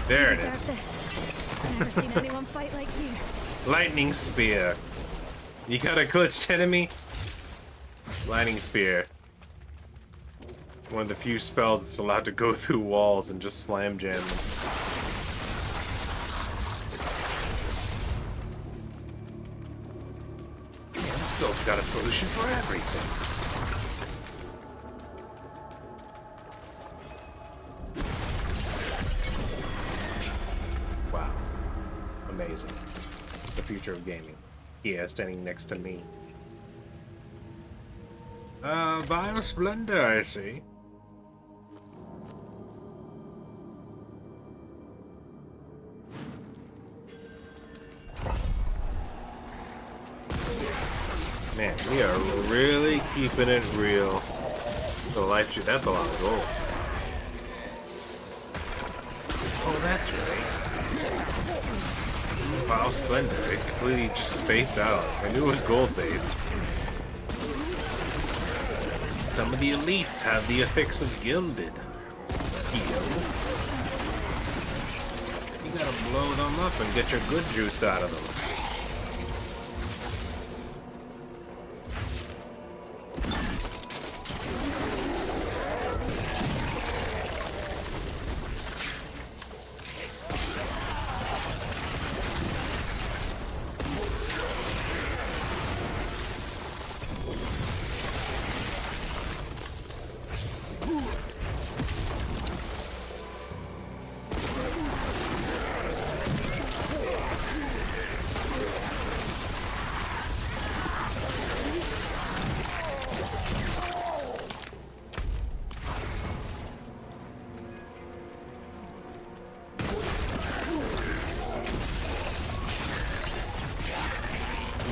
There it is. Never seen anyone fight like you. Lightning spear. You got a glitched enemy? Lightning spear. One of the few spells that's allowed to go through walls and just slam jam them. This build's got a solution for everything. Wow. Amazing. The future of gaming. Here, standing next to me. Vile Splendor, I see. Man, we are really keeping it real. The life tree, that's a lot of gold. Oh, that's right. Wow, Splendor. It completely just spaced out. I knew it was gold-based. Some of the elites have the effects of gilded. Heal. You gotta blow them up and get your good juice out of them.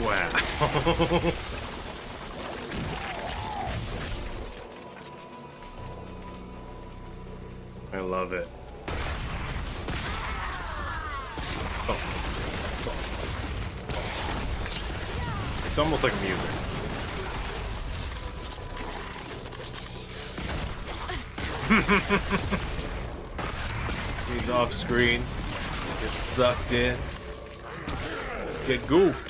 Wow. I love it. Oh. It's almost like music. He's off screen. Get sucked in. Get goofed.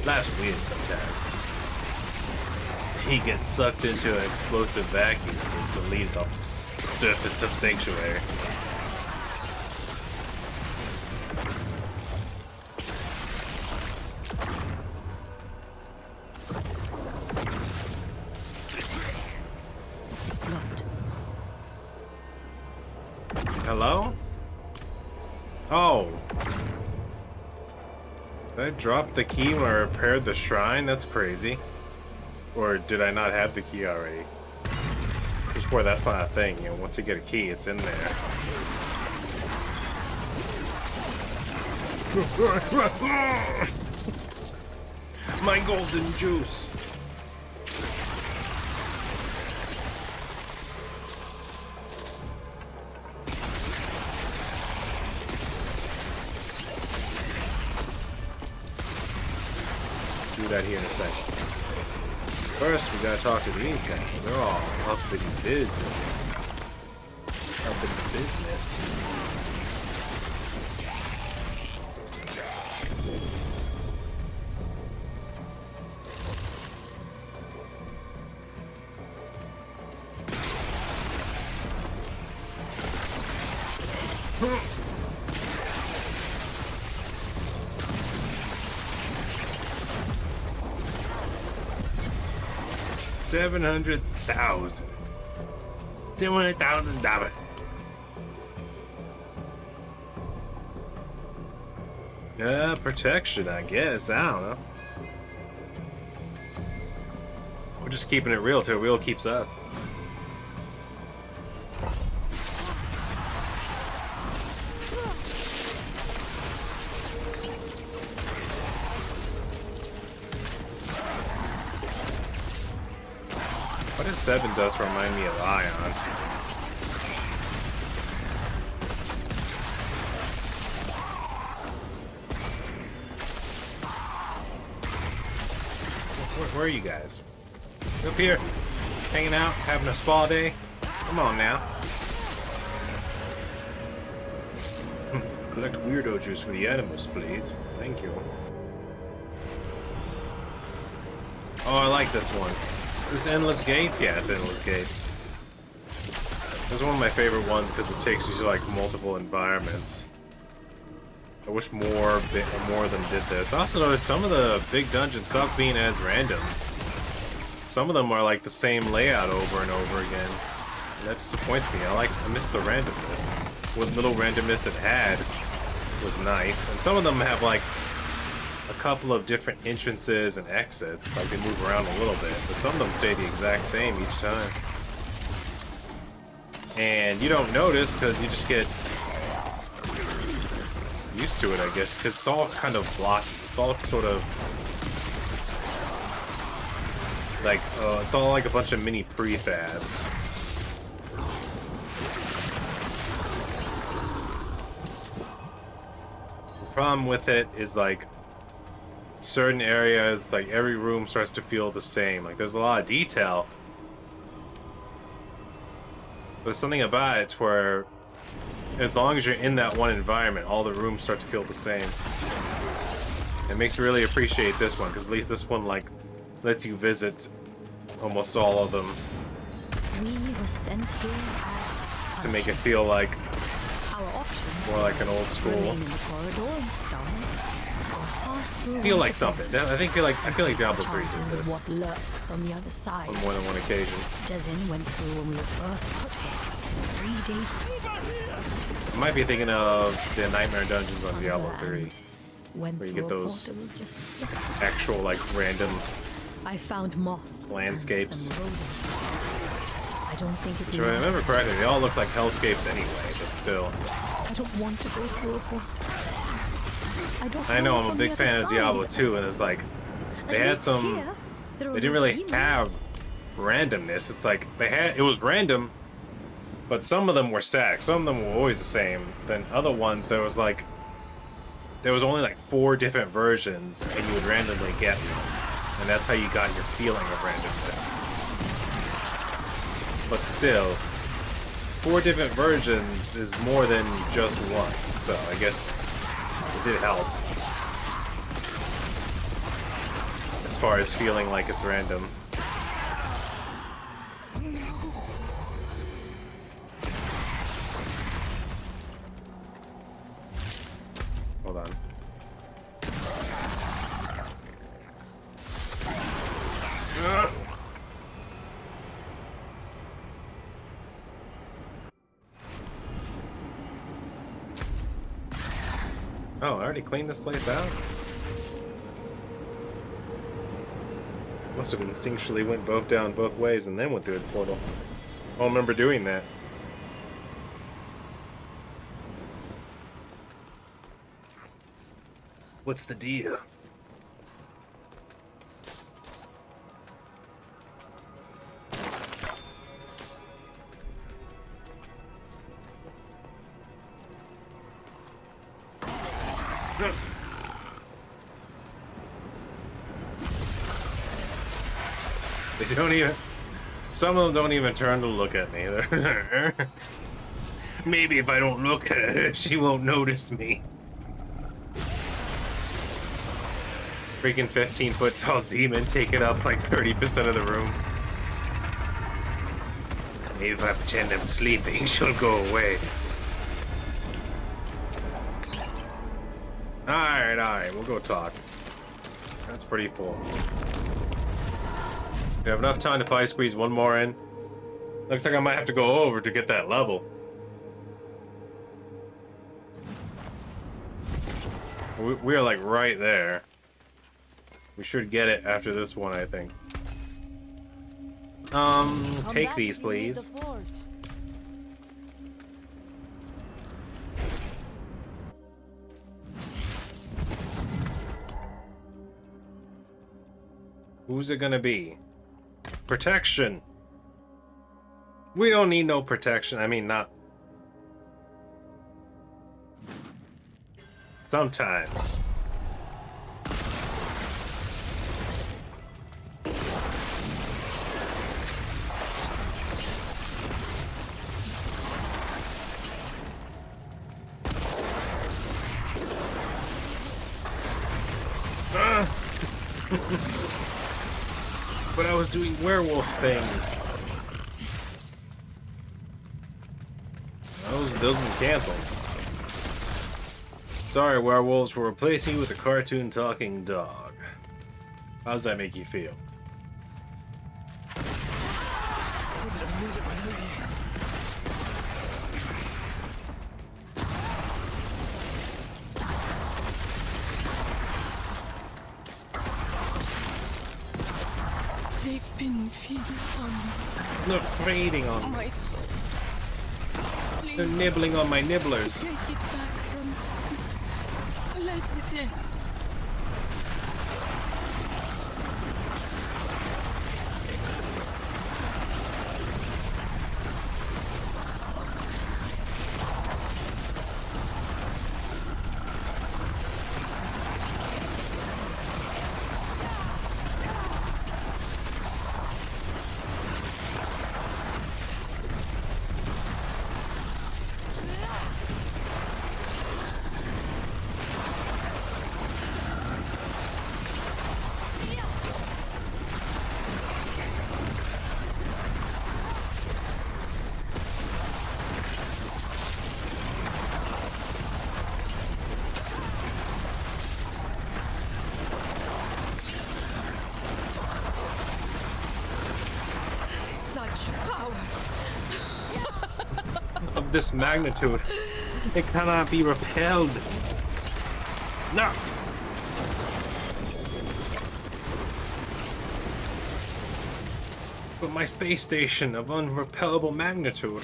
Last weird sometimes. He gets sucked into an explosive vacuum and deleted off the surface of Sanctuary. It's locked. Hello? Oh. Did I drop the key when I repaired the shrine? That's crazy. Or did I not have the key already? Before, that's not a thing. You know, once you get a key, it's in there. My golden juice. Do that here in a second. First, we gotta talk to the Inca. They're all up in business. Up in the business. $700,000. $700,000. Protection, I guess. I don't know. We're just keeping it real till real keeps us. What does 7 dust remind me of Ion? Where are you guys? Up here, hanging out, having a spa day? Come on now. Collect weirdo juice for the animals, please. Thank you. Oh, I like this one. This Endless Gates? Yeah, it's Endless Gates. This is one of my favorite ones because it takes you to like multiple environments. I wish more of them did this. I also noticed some of the big dungeons stop being as random. Some of them are like the same layout over and over again. And that disappoints me. I miss the randomness. What little randomness it had was nice. And some of them have like a couple of different entrances and exits. Like they move around a little bit. But some of them stay the exact same each time. And you don't notice because you just get used to it, I guess, because it's all kind of blocky. It's all sort of like it's all like a bunch of mini prefabs. problem with it is like certain areas, like every room starts to feel the same. Like there's a lot of detail. There's something about it where as long as you're in that one environment, all the rooms start to feel the same. It makes me really appreciate this one, because at least this one like lets you visit almost all of them We were sent here as to make it feel like our options. more like an old school. Remain in the corridor and starve, or pass through. Feel like something. I feel like Diablo 3 did chances with this what lurks on the other side. on more than one occasion. Jezin went through when we were first put here. 3 days ago. I might be thinking of the Nightmare Dungeons on Diablo 3. Went Where you through get a those portal just yesterday. actual like random I found moss. landscapes. And some rodents. I don't think it If I remember correctly, they all look like hellscapes anyway, but still. I don't want to go through a portal. I know, what's I'm a on big the fan other of Diablo side. 2, and it's like, they At had least some, here, there are they didn't no really demons. have randomness. It's like, it was random, but some of them were stacked. Some of them were always the same. Then other ones, there was only like 4 different versions, and you would randomly get one. And that's how you got your feeling of randomness. But still, 4 different versions is more than just one, so I guess it did help. As far as feeling like it's random. Hold on. Oh, I already cleaned this place out? Must have instinctually went down both ways and then went through the portal. I don't remember doing that. What's the deal? They don't even... Some of them don't even turn to look at me. Maybe if I don't look at her, she won't notice me. Freaking 15-foot tall demon taking up like 30% of the room. Maybe if I pretend I'm sleeping, she'll go away. Alright, we'll go talk. That's pretty full. We have enough time to probably squeeze one more in. Looks like I might have to go over to get that level. We are like right there. We should get it after this one, I think. Take these, please. Who's it gonna be? Protection. We don't need no protection. I mean, not... Sometimes. But I was doing werewolf things. Those have been canceled. Sorry, werewolves, we're replacing you with a cartoon talking dog. How does that make you feel? They've been feeding on They're feeding on me. my soul. They're Please nibbling on my nibblers. take it back from me. Let it in. power. of this magnitude. It cannot be repelled. No! But my space station of unrepellable magnitude.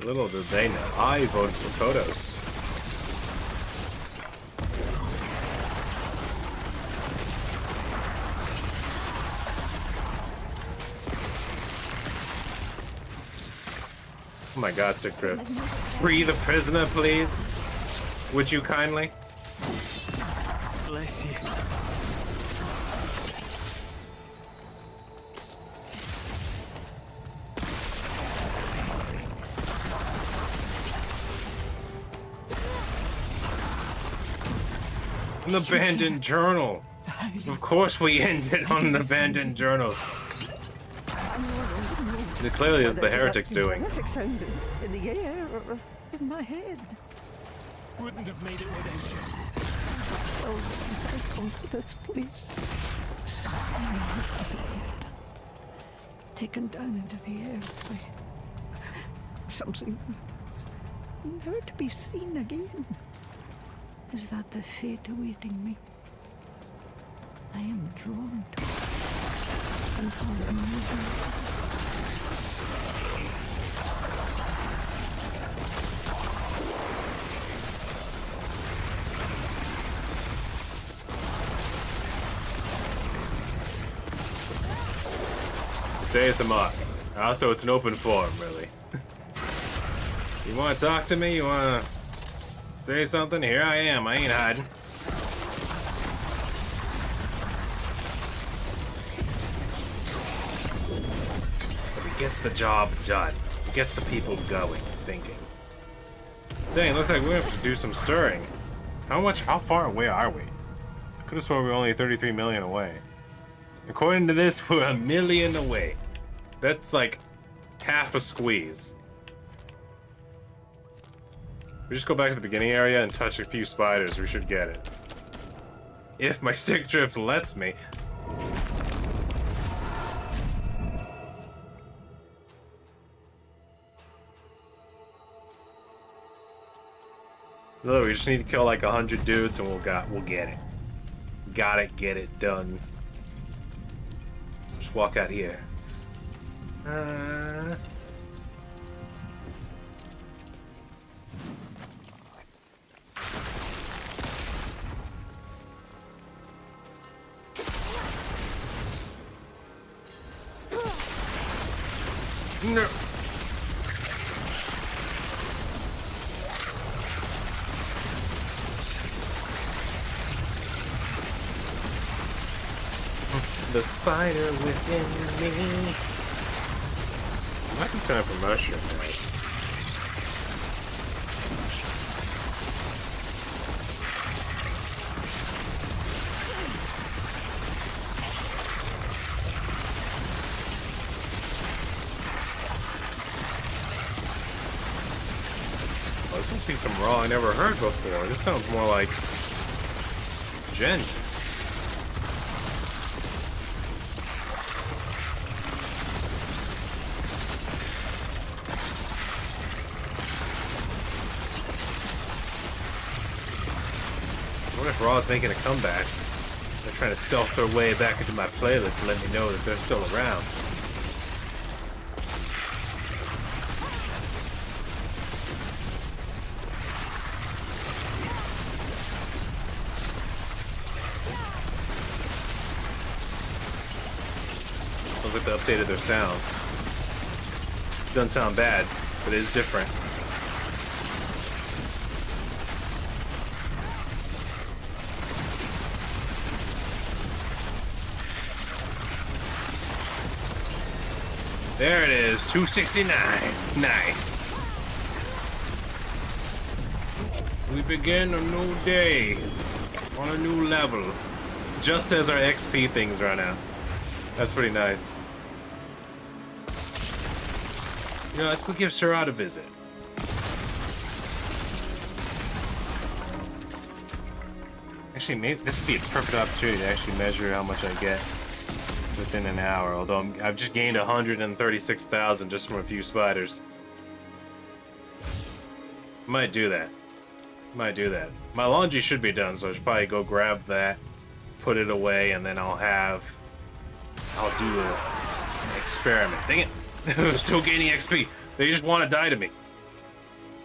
Little did they know, I voted for Kodos. Oh my god, Sick Grip. Free the prisoner, please. Would you kindly? Bless you. An abandoned journal. Of course we ended on an abandoned journal. It clearly is the heretics doing. Perfect sound in the air or in my head. Wouldn't have made it without you. Oh, come to this place. Something have disappeared. Taken down into the air by something never to be seen again. Is that the fate awaiting me? I am drawn to it. And for a reason. It's ASMR. Also, it's an open forum, really. You want to talk to me? You want to say something? Here I am. I ain't hiding. But it gets the job done. It gets the people going, thinking. Dang, looks like we have to do some stirring. How far away are we? I could have sworn we were only 33 million away. According to this, we're a million away. That's like half a squeeze. We just go back to the beginning area and touch a few spiders, we should get it. If my stick drift lets me. Look, we just need to kill like 100 dudes and we'll get it. Gotta get it done. Just walk out here. No. The spider within me. Might be time for mushroom, right? Well, this must be some raw I never heard before. This sounds more like gent. What if Raw's making a comeback? They're trying to stealth their way back into my playlist and let me know that they're still around. Sounds like they updated their sound. Doesn't sound bad, but it is different. There it is, 269. Nice. We begin a new day on a new level, just as our XP things run out. That's pretty nice. You know, let's go give Surat a visit. Actually, actually, maybe this would be a perfect opportunity to actually measure how much I get within an hour. Although I've just gained 136,000 just from a few spiders. Might do that. Might do that. My laundry should be done, so I should probably go grab that, put it away, and then I'll do an experiment. Dang it! Still gaining XP. They just want to die to me.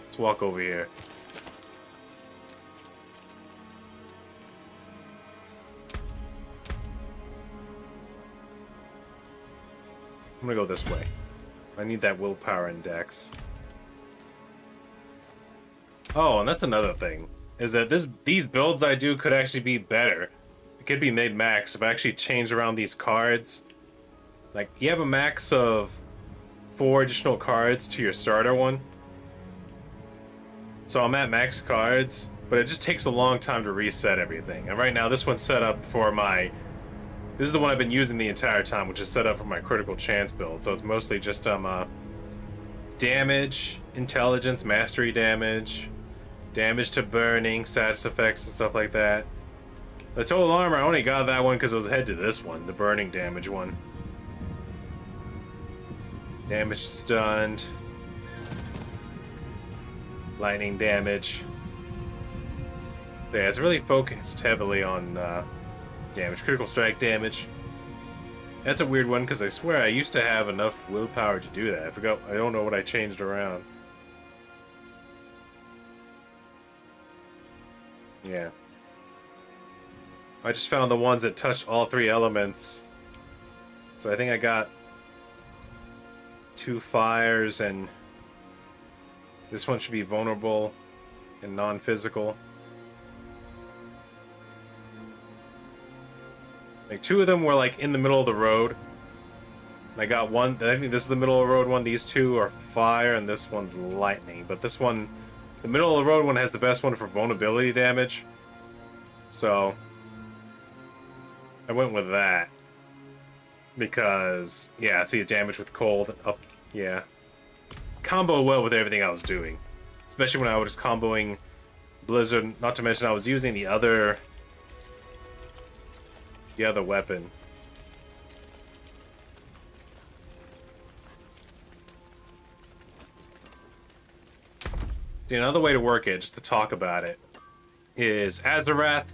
Let's walk over here. I'm gonna go this way. I need that willpower index. Oh, and that's another thing, is that these builds I do could actually be better. It could be made max if I actually change around these cards. Like, you have a max of 4 additional cards to your starter one. So I'm at max cards, but it just takes a long time to reset everything. And right now, this one's set up for my... This is the one I've been using the entire time, which is set up for my critical chance build. So it's mostly just damage, intelligence, mastery damage, damage to burning, status effects, and stuff like that. The total armor, I only got that one because it was ahead to this one, the burning damage one. Damage stunned. Lightning damage. Yeah, it's really focused heavily on damage. Critical strike damage. That's a weird one because I swear I used to have enough willpower to do that. I forgot. I don't know what I changed around. Yeah. I just found the ones that touched all 3 elements. So I think I got 2 fires, and this one should be vulnerable and non-physical. Like 2 of them were like in the middle of the road. And I got one. I think this is the middle of the road one. These 2 are fire, and this one's lightning. But this one, the middle of the road one, has the best one for vulnerability damage. So I went with that because, yeah, see the damage with cold up. Yeah, combo well with everything I was doing, especially when I was comboing Blizzard. Not to mention I was using the other weapon. See, another way to work it, just to talk about it, is Azarath.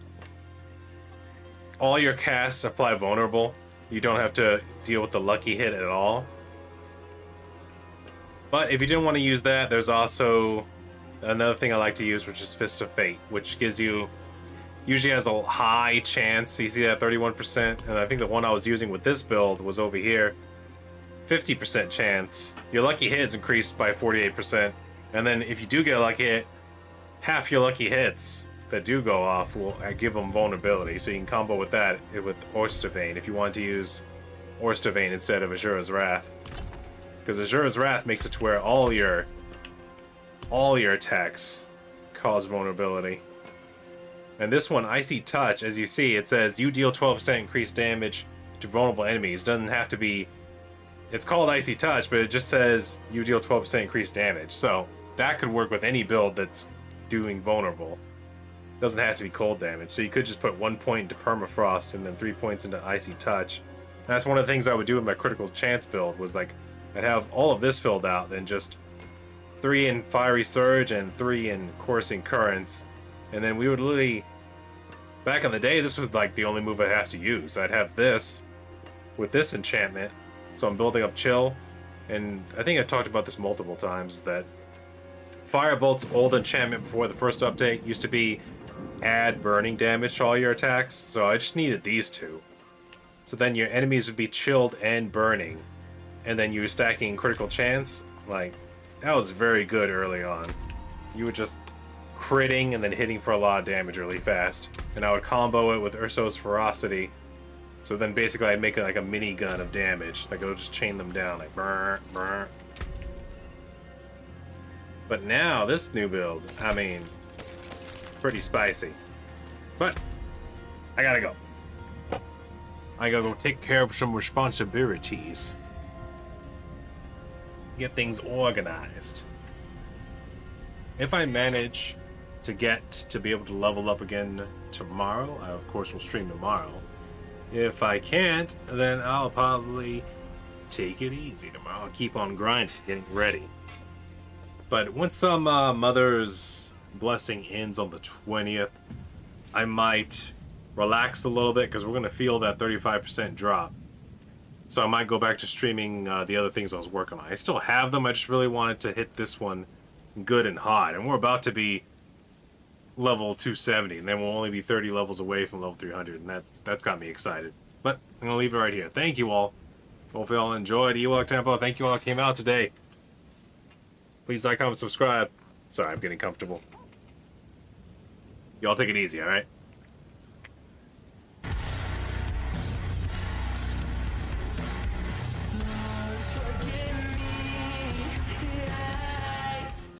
All your casts apply vulnerable. You don't have to deal with the lucky hit at all. But if you didn't want to use that, there's also another thing I like to use, which is Fist of Fate, which gives you, usually has a high chance. You see that 31%, and I think the one I was using with this build was over here, 50% chance. Your lucky hit is increased by 48%, and then if you do get a lucky hit, half your lucky hits that do go off will give them vulnerability, so you can combo with that with Oyster Vein if you want to use Oyster Vein instead of Azura's Wrath. Because Azura's Wrath makes it to where all your attacks cause vulnerability. And this one, Icy Touch, as you see, it says you deal 12% increased damage to vulnerable enemies. Doesn't have to be... It's called Icy Touch, but it just says you deal 12% increased damage. So that could work with any build that's doing vulnerable. Doesn't have to be cold damage. So you could just put 1 point into Permafrost and then 3 points into Icy Touch. And that's one of the things I would do with my critical chance build, was like, I'd have all of this filled out, then just 3 in Fiery Surge and 3 in Coursing Currents. And then we would literally... Back in the day, this was like the only move I'd have to use. I'd have this with this enchantment. So I'm building up Chill. And I think I talked about this multiple times, that Firebolt's old enchantment before the first update used to be add burning damage to all your attacks. So I just needed these 2. So then your enemies would be chilled and burning. And then you were stacking critical chance. Like, that was very good early on. You were just critting and then hitting for a lot of damage really fast. And I would combo it with Urso's Ferocity. So then basically I'd make it like a mini gun of damage. Like, it would just chain them down, like brr, brr. But now, this new build, I mean, pretty spicy. But, I gotta go. I gotta go take care of some responsibilities. Get things organized. If I manage to get to be able to level up again tomorrow. I, of course, will stream tomorrow. If I can't, then I'll probably take it easy tomorrow. I'll keep on grinding, getting ready. But once some Mother's Blessing ends on the 20th, I might relax a little bit because we're going to feel that 35% drop. So I might go back to streaming the other things I was working on. I still have them. I just really wanted to hit this one good and hot. And we're about to be level 270, and then we'll only be 30 levels away from level 300, and that's got me excited. But I'm going to leave it right here. Thank you all. Hopefully you all enjoyed Ewok Tempo. Thank you all that came out today. Please like, comment, subscribe. Sorry, I'm getting comfortable. Y'all take it easy, alright?